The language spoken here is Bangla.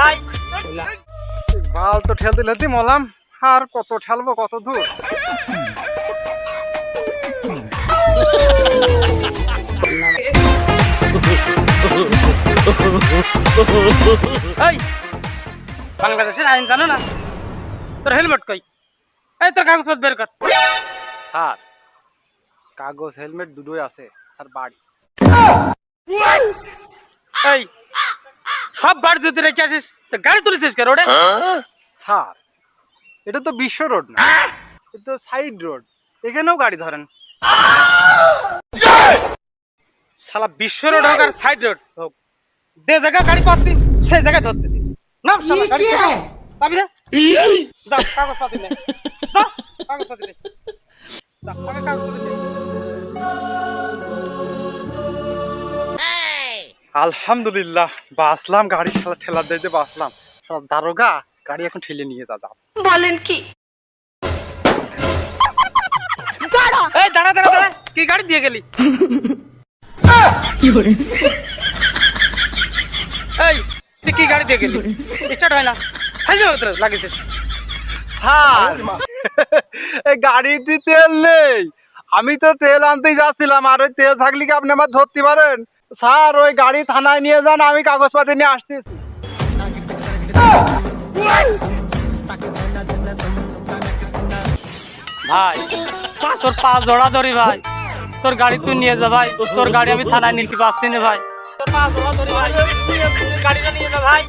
ভাই। বাল তো ঠেলতে ঠেলতে মলাম, আর কত ঠেলবো, কত দূর। এই বাংলাদেশের আইন জানো না? তোর হেলমেট কই? এই তোর কাগজপত্র বের কর। স্যার কাগজ হেলমেট দুটোই আছে স্যার, বাড়ি। এই সব বাড়ি যদি রেখে আসিস তো গাড়ি তুলেছিস কে রোডে? স্যার এটা তো বিশ্ব রোড না, এটা তো সাইড রোড, এখানেও গাড়ি ধরেন। শালা বিশ্ব রোড হোক আর সাইড রোড হোক, যে জায়গায় গাড়ি পাচ্ছি সেই জায়গায় ধরতেছি না। শালা গাড়ি পাবি না? দাও কাগজপত্র নে, দাও কাগজপত্র নে, দাও আগে কাগজপত্র নে। আলহামদুলিল্লাহ বাসলাম, গাড়ি শালা ঠেলা দিতে বাসলাম। শালা দারোগা গাড়ি এখন ঠেলে নিয়ে যা। বলেন কি? এই দাঁড়া দাঁড়া দাঁড়া, কি গাড়ি দিয়ে গেলি? এই তুই কি গাড়ি দিয়ে গেলি? স্টার্ট হয় না, হাইলে লাগিয়েছিস। স্যার এই গাড়িতে তেল নেই, আমি তো তেল আনতে যাচ্ছিলাম, আর ওই তেল থাকলে কি আপনি আমার ধরতে পারেন? স্যার ওই গাড়ি থানায় নিয়ে যান, আমি কাগজপাতি নিয়ে আসতেছি। ভাই তোর পা জোড়া ধরি ভাই, তোর গাড়ি তুই নিয়ে যা ভাই, তোর গাড়ি আমি থানায় নিতে পারছি না ভাই। তোর পা জোড়া ধরি ভাই, গাড়িটা নিয়ে যা ভাই।